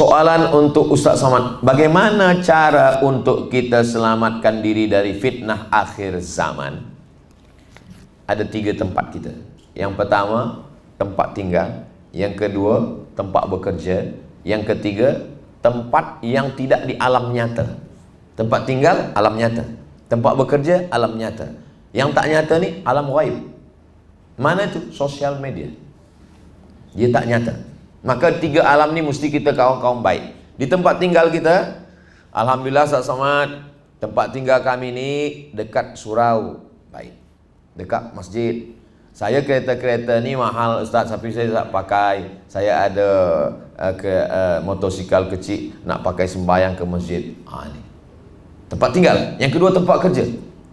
Soalan untuk Ustaz Somad, bagaimana cara untuk kita selamatkan diri dari fitnah akhir zaman? Ada 3 tempat kita. Yang pertama, tempat tinggal. Yang kedua, tempat bekerja. Yang ketiga, tempat yang tidak di alam nyata. Tempat tinggal, alam nyata. Tempat bekerja, alam nyata. Yang tak nyata ni, alam ghaib. Mana itu? Sosial media. Dia tak nyata. Maka 3 alam ni mesti kita kawan-kawan baik. Di tempat tinggal kita, alhamdulillah Ustaz Somad, tempat tinggal kami ni dekat surau. Baik. Dekat masjid. Saya kereta-kereta ni mahal Ustaz, tapi saya tak pakai. Saya ada motosikal kecil nak pakai sembahyang ke masjid. Ni tempat tinggal. Yang kedua, tempat kerja.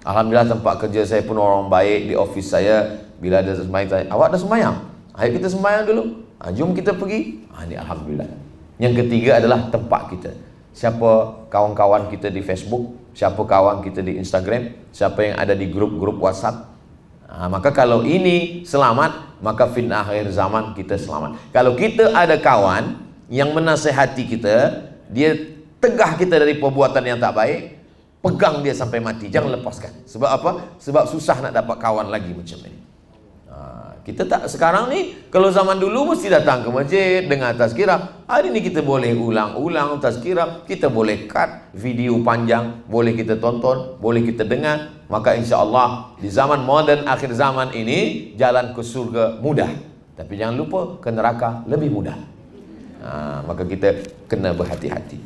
Alhamdulillah tempat kerja saya pun orang baik. Di office saya, bila ada sembahyang tanya, awak dah sembahyang? Ayo kita sembahyang dulu. Jom kita pergi. Ini alhamdulillah. Yang ketiga adalah tempat kita. Siapa kawan-kawan kita di Facebook, siapa kawan kita di Instagram, siapa yang ada di grup-grup WhatsApp. Maka kalau ini selamat, maka fitnah akhir zaman kita selamat. Kalau kita ada kawan yang menasehati kita, dia tegah kita dari perbuatan yang tak baik, pegang dia sampai mati, jangan lepaskan. Sebab apa? Sebab susah nak dapat kawan lagi macam ini. Kita tak, sekarang ni, kalau zaman dulu mesti datang ke masjid dengar tazkirah. Hari ni kita boleh ulang-ulang tazkirah, kita boleh cut video panjang, boleh kita tonton, boleh kita dengar. Maka insya Allah di zaman moden akhir zaman ini, jalan ke surga mudah, tapi jangan lupa ke neraka lebih mudah. Maka kita kena berhati-hati.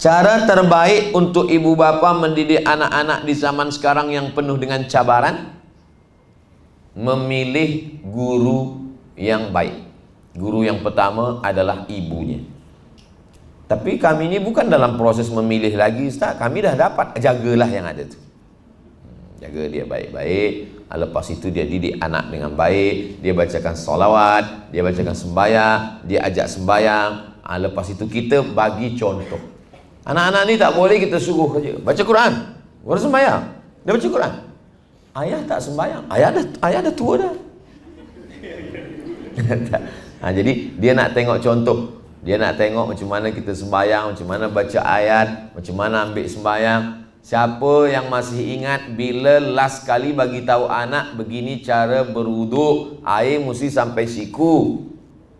Cara terbaik untuk ibu bapa mendidik anak-anak di zaman sekarang yang penuh dengan cabaran, memilih guru yang baik. Guru yang pertama adalah ibunya. Tapi kami ini bukan dalam proses memilih lagi, Ustaz. Kami dah dapat, jagalah yang ada tu. Jaga dia baik-baik. Lepas itu dia didik anak dengan baik. Dia bacakan solawat, dia bacakan sembahyang, dia ajak sembahyang. Lepas itu kita bagi contoh. Anak-anak ni tak boleh kita suruh saja baca Quran, baru sembahyang. Dia baca Quran. Ayah tak sembahyang. Ayah dah tua dah. Jadi dia nak tengok contoh. Dia nak tengok macam mana kita sembahyang, macam mana baca ayat, macam mana ambil sembahyang. Siapa yang masih ingat bila last kali bagi tahu anak begini cara berwuduk, air mesti sampai siku.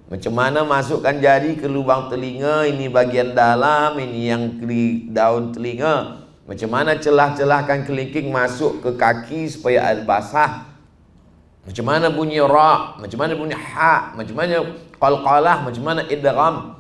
Macam mana masukkan jari ke lubang telinga, ini bagian dalam, ini yang di daun telinga. Macam mana celah-celahkan kelingking masuk ke kaki supaya ada basah. Macam mana bunyi ra, macam mana bunyi ha, macam mana qalqalah, macam mana idgham,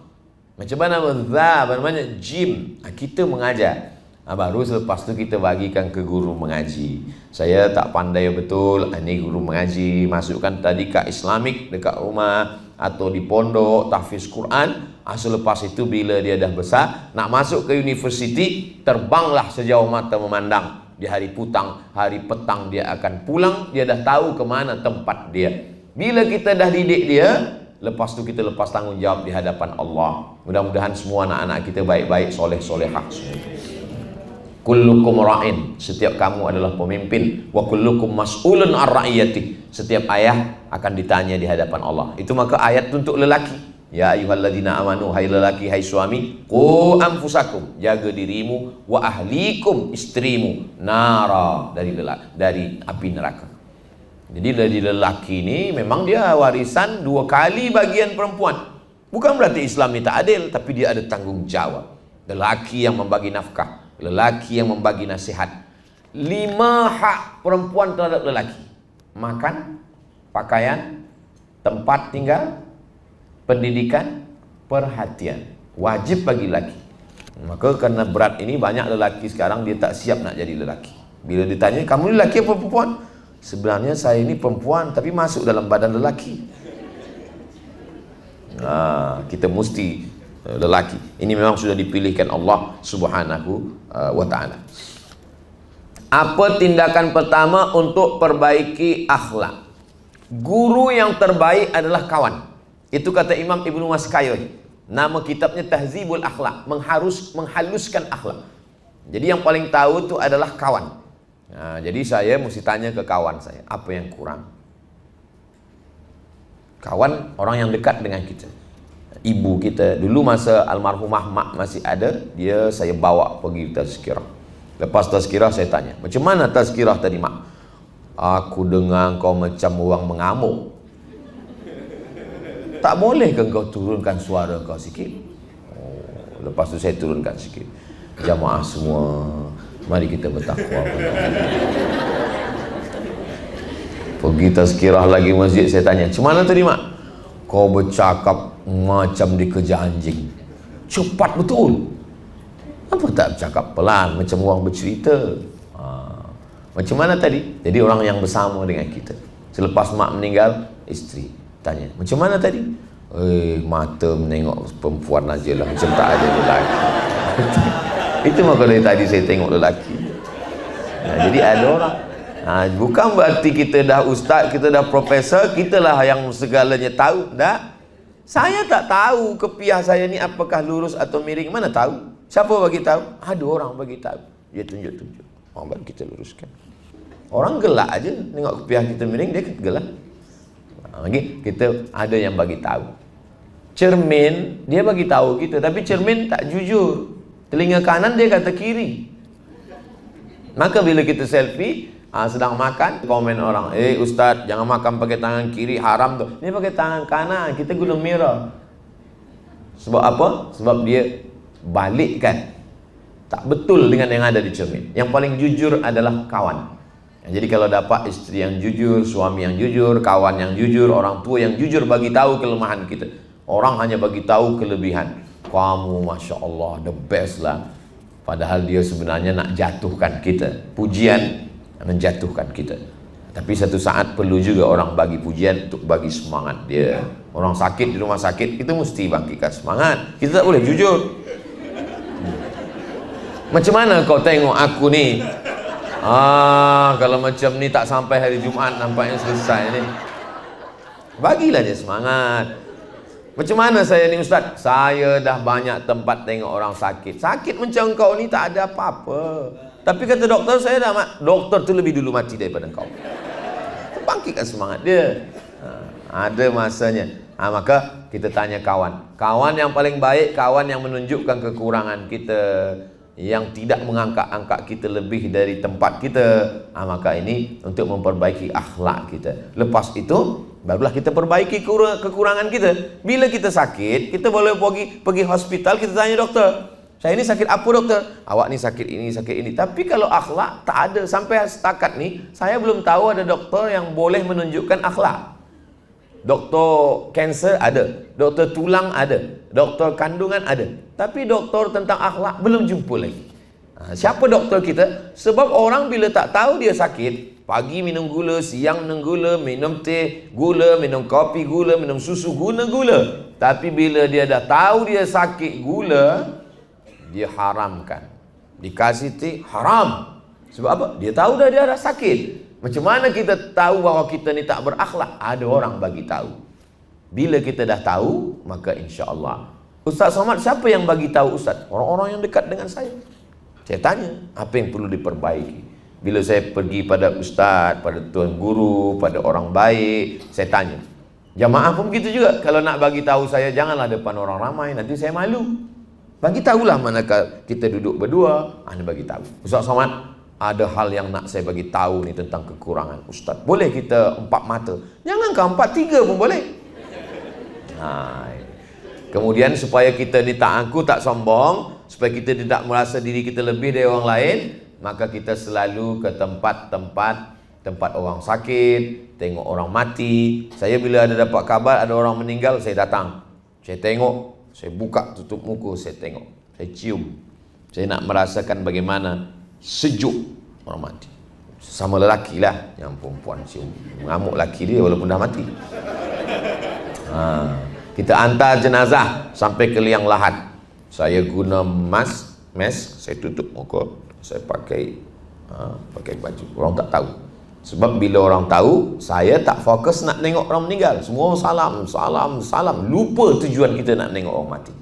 macam mana dha, macam mana jim. Kita mengajar. Baru selepas tu kita bagikan ke guru mengaji. Saya tak pandai betul, ini guru mengaji, masukkan tadika Islamik dekat rumah atau di pondok tahfiz Quran. Selepas itu bila dia dah besar, nak masuk ke universiti, terbanglah sejauh mata memandang. Di hari petang dia akan pulang, dia dah tahu ke mana tempat dia. Bila kita dah didik dia, lepas tu kita lepas tanggungjawab di hadapan Allah. Mudah-mudahan semua anak-anak kita baik-baik, soleh-solehah semua. Kullukum ra'in, setiap kamu adalah pemimpin. Wa kullukum mas'ulun ar-ra'iyati, setiap ayah akan ditanya di hadapan Allah. Itu maka ayat untuk lelaki. Ya ayyuhalladzina amanu, hai lelaki, hai suami, qu anfusakum, jaga dirimu, wa ahlikum, istrimu, nara, dari api neraka. Jadi dari lelaki ini memang dia warisan 2 kali bagian perempuan. Bukan berarti Islam ini tak adil, tapi dia ada tanggung jawab. Lelaki yang membagi nafkah, lelaki yang membagi nasihat. 5 hak perempuan terhadap lelaki: makan, pakaian, tempat tinggal, pendidikan, perhatian. Wajib bagi lelaki. Maka karena berat ini, banyak lelaki sekarang dia tak siap nak jadi lelaki. Bila ditanya, kamu ni lelaki apa perempuan? Sebenarnya saya ini perempuan, tapi masuk dalam badan lelaki. Kita mesti lelaki. Ini memang sudah dipilihkan Allah Subhanahu wa ta'ala. Apa tindakan pertama untuk perbaiki akhlak? Guru yang terbaik adalah kawan. Itu kata Imam Ibnu Maskayoy. Nama kitabnya Tahzibul Akhlak, menghaluskan akhlak. Jadi yang paling tahu itu adalah kawan. Jadi saya mesti tanya ke kawan saya, apa yang kurang? Kawan orang yang dekat dengan kita. Ibu kita dulu masa almarhumah mak masih ada, saya bawa pergi tazkirah. Lepas tazkirah saya tanya, macam mana tazkirah tadi mak? Aku dengar kau macam orang mengamuk. Tak boleh ke kau turunkan suara kau sikit? Lepas tu saya turunkan sikit. Jamaah semua, mari kita bertakwa. Pergi tazkirah lagi masjid, saya tanya, macam mana tadi mak? Kau bercakap macam dikejar anjing. Cepat betul. Apa tak bercakap pelan macam orang bercerita? Macam mana tadi? Jadi orang yang bersama dengan kita. Selepas mak meninggal, isteri tanya, macam mana tadi? Mata menengok perempuan aja lah, macam tak ada lelaki. Itu maka dari tadi saya tengok lelaki. Jadi ada orang. Bukan berarti kita dah ustaz, kita dah profesor, kita lah yang segalanya tahu. Tak. Saya tak tahu kepiah saya ni apakah lurus atau miring. Mana tahu? Siapa bagi tahu? Ada orang bagi tahu. Dia tunjuk-tunjuk. Orang baru kita luruskan. Orang gelak aja tengok kepiah kita miring, dia gelak. Lagi kita ada yang bagi tahu. Cermin dia bagi tahu kita, tapi cermin tak jujur. Telinga kanan dia kata kiri. Maka bila kita selfie, sedang makan, komen orang, ustaz jangan makan pakai tangan kiri, haram tu. Dia pakai tangan kanan, kita guna mirror. Sebab apa? Sebab dia balikkan. Tak betul dengan yang ada di cermin. Yang paling jujur adalah kawan. Jadi kalau dapat isteri yang jujur, suami yang jujur, kawan yang jujur, orang tua yang jujur bagi tahu kelemahan kita. Orang hanya bagi tahu kelebihan. Kamu Masya Allah the best lah. Padahal dia sebenarnya nak jatuhkan kita. Pujian menjatuhkan kita. Tapi satu saat perlu juga orang bagi pujian untuk bagi semangat dia. Orang sakit di rumah sakit, kita mesti bangkitkan semangat. Kita tak boleh jujur. Macam mana kau tengok aku ni? Kalau macam ni tak sampai hari Jumaat nampaknya selesai ni. Bagilah dia semangat. Macam mana saya ni ustaz? Saya dah banyak tempat tengok orang sakit. Sakit macam kau ni tak ada apa-apa. Tapi kata doktor, saya dah doktor tu lebih dulu mati daripada kau. Bangkitkan semangat dia. Ada masanya. Maka kita tanya kawan. Kawan yang paling baik, kawan yang menunjukkan kekurangan kita, yang tidak mengangkat-angkat kita lebih dari tempat kita. Maka ini untuk memperbaiki akhlak kita. Lepas itu barulah kita perbaiki kekurangan kita. Bila kita sakit, kita boleh pergi hospital, kita tanya doktor, saya ini sakit apa doktor? Awak ni sakit ini, sakit ini. Tapi kalau akhlak tak ada. Sampai setakat ni saya belum tahu ada doktor yang boleh menunjukkan akhlak. Doktor kanser ada, doktor tulang ada, doktor kandungan ada. Tapi doktor tentang akhlak belum jumpa lagi. Siapa doktor kita? Sebab orang bila tak tahu dia sakit, pagi minum gula, siang minum gula, minum teh gula, minum kopi gula, minum susu gula. Tapi bila dia dah tahu dia sakit gula, dia haramkan. Dikasih teh haram. Sebab apa? Dia tahu dah dia dah sakit. Macam mana kita tahu bahawa kita ni tak berakhlak? Ada orang bagi tahu. Bila kita dah tahu, maka insya-Allah. Ustaz Somad, siapa yang bagi tahu Ustaz? Orang-orang yang dekat dengan saya. Saya tanya, apa yang perlu diperbaiki? Bila saya pergi pada ustaz, pada tuan guru, pada orang baik, saya tanya. Jamaah pun begitu juga. Kalau nak bagi tahu saya, janganlah depan orang ramai, nanti saya malu. Bagi tahulah manakala kita duduk berdua, anda bagi tahu. Ustaz Somad, ada hal yang nak saya bagi tahu ni tentang kekurangan ustaz. Boleh kita 4 mata? Jangankah 4, 3 pun boleh. Kemudian supaya kita ni tak angku, tak sombong, supaya kita tidak merasa diri kita lebih dari orang lain, maka kita selalu ke tempat orang sakit, tengok orang mati. Saya bila ada dapat kabar ada orang meninggal, saya datang. Saya tengok, saya buka tutup muka, saya tengok, saya cium. Saya nak merasakan bagaimana sejuk orang mati. Sama lelaki lah, yang perempuan cium mengamuk lelaki dia walaupun dah mati. Kita hantar jenazah sampai ke liang lahat. Saya guna mask, saya tutup muka, saya pakai baju. Orang tak tahu. Sebab bila orang tahu, saya tak fokus nak tengok orang meninggal. Semua salam. Lupa tujuan kita nak tengok orang mati.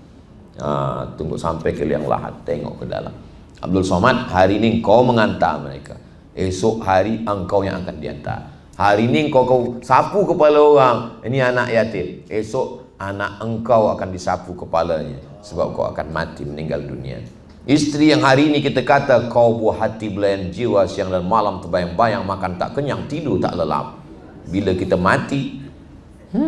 Tunggu sampai ke liang lahat, tengok ke dalam. Abdul Somad, hari ini kau mengantar mereka. Esok hari engkau yang akan diantar. Hari ini kau sapu kepala orang. Ini anak yatim. Esok anak engkau akan disapu kepalanya, sebab kau akan mati meninggal dunia. Istri yang hari ini kita kata kau buah hati belayan jiwa, siang dan malam terbayang-bayang, makan tak kenyang, tidur tak lelap. Bila kita mati, 4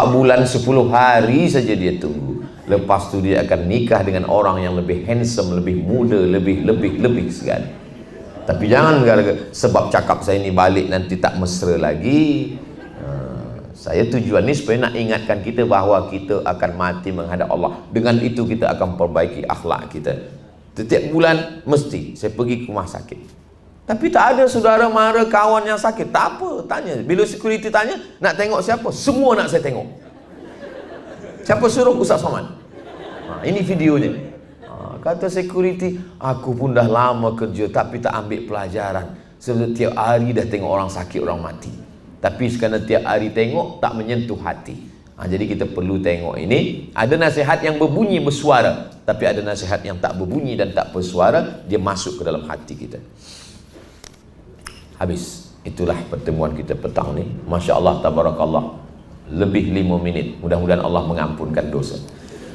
bulan 10 hari saja dia tunggu. Lepas tu dia akan nikah dengan orang yang lebih handsome, lebih muda, lebih segala. Tapi jangan gara-gara sebab cakap saya ini balik nanti tak mesra lagi. Saya tujuan ni supaya nak ingatkan kita bahawa kita akan mati menghadap Allah. Dengan itu kita akan perbaiki akhlak kita. Setiap bulan mesti saya pergi ke rumah sakit. Tapi tak ada saudara mara kawan yang sakit. Tak apa, tanya. Bila security tanya, nak tengok siapa? Semua nak saya tengok. Siapa suruh? Ustaz Somad. Ini videonya. Kata security, aku pun dah lama kerja tapi tak ambil pelajaran. Sebab tiap hari dah tengok orang sakit, orang mati. Tapi sekarang tiap hari tengok tak menyentuh hati. Jadi kita perlu tengok ini. Ada nasihat yang berbunyi bersuara, tapi ada nasihat yang tak berbunyi dan tak bersuara. Dia masuk ke dalam hati kita. Habis. Itulah pertemuan kita petang ni. Masya Allah, tabarakallah. Lebih 5 minit. Mudah-mudahan Allah mengampunkan dosa.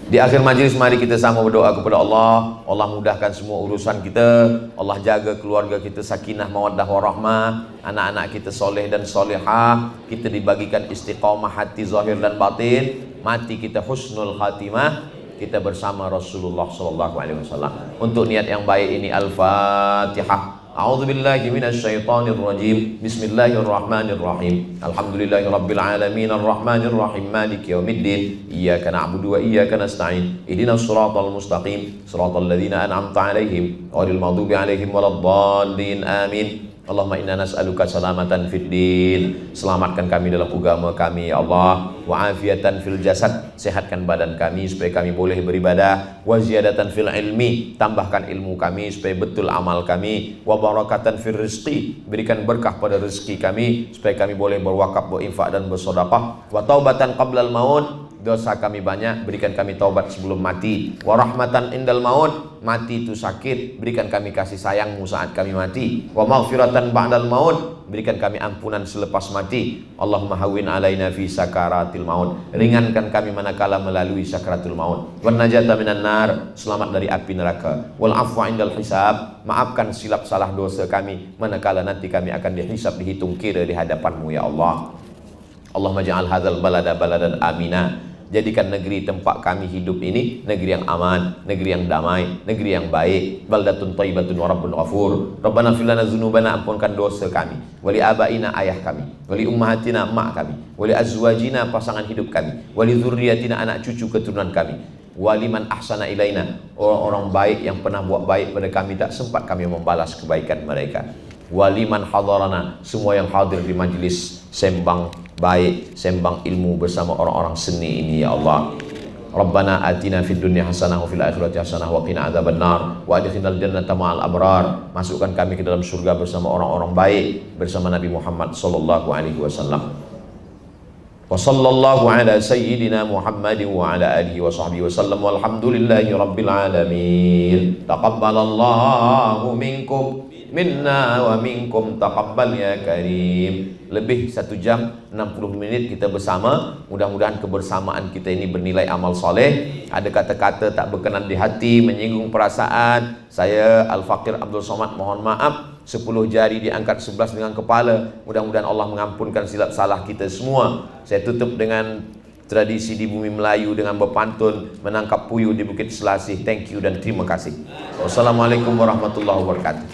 Di akhir majlis mari kita sama berdoa kepada Allah. Allah mudahkan semua urusan kita. Allah jaga keluarga kita sakinah mawaddah warahmah. Anak-anak kita soleh dan solehah. Kita dibagikan istiqamah hati zahir dan batin. Mati kita husnul khatimah. Kita bersama Rasulullah SAW. Untuk niat yang baik ini Al-Fatihah. A'udzubillahi minasyaitonirrajim. Bismillahirrahmanirrahim. Alhamdulillahirabbil alamin arrahmanirrahim maliki yaumiddin. Iyyaka na'budu wa iyyaka nasta'in. Ihdinas shiratal mustaqim, shiratal ladzina an'amta 'alaihim ghairil maghdubi 'alaihim waladdallin. Amin. Allahumma inna nas'aluka salamatan fid din. Selamatkan kami dalam agama kami ya Allah. Wa afiatan fil jasad, sehatkan badan kami supaya kami boleh beribadah. Wa ziyadatan fil ilmi, tambahkan ilmu kami supaya betul amal kami. Wa barakatan fil rizqi, berikan berkah pada rezeki kami supaya kami boleh berwakaf, berinfak dan bersedekah. Wa taubatan qablal maut, dosa kami banyak, berikan kami taubat sebelum mati. Wa rahmatan indal maut, mati itu sakit, berikan kami kasih sayangmu saat kami mati. Wa maghfiratan ba'dal maut, berikan kami ampunan selepas mati. Allahumma hawwin alaina fi sakaratil maut, ringankan kami manakala melalui sakaratul maut. Wan najata minan nar, selamat dari api neraka. Wal afwa indal hisab, maafkan silap salah dosa kami manakala nanti kami akan dihisab, dihitung kira di hadapanmu ya Allah. Allahumma ja'al hadzal balada baladan amina, jadikan negeri tempat kami hidup ini negeri yang aman, negeri yang damai, negeri yang baik. Baldatun thayyibatun wa rabbun ghafur. Rabbana fir lana dzunubana, ampunkan dosa kami. Wali abaina, ayah kami. Wali ummahatina, mak kami. Wali azwajina, pasangan hidup kami. Wali dzurriyyatina, anak cucu keturunan kami. Waliman ahsana ilaina, orang-orang baik yang pernah buat baik pada kami tak sempat kami membalas kebaikan mereka. Waliman hadarana, semua yang hadir di majlis sembang baik, sembang ilmu bersama orang-orang seni ini ya Allah. Rabbana atina fid dunya hasanah wa fil akhirati hasanah wa qina adzabannar wa adkhilnal jannata ma'al abrar. Masukkan kami ke dalam surga bersama orang-orang baik, bersama Nabi Muhammad sallallahu alaihi wasallam. Wa sallallahu ala sayyidina Muhammadin wa ala alihi wa sahbihi wasallam walhamdulillahi rabbil alamin. Taqabbalallahu minkum minna wa minkum taqabbal ya karim. Lebih 1 jam 60 minit kita bersama. Mudah-mudahan kebersamaan kita ini bernilai amal soleh. Ada kata-kata tak berkenan di hati, menyinggung perasaan, saya Al-Faqir Abdul Somad mohon maaf. 10 jari diangkat 11 dengan kepala. Mudah-mudahan Allah mengampunkan silap salah kita semua. Saya tutup dengan tradisi di bumi Melayu dengan berpantun menangkap puyuh di Bukit Selasih. Thank you dan terima kasih. Wassalamualaikum warahmatullahi wabarakatuh.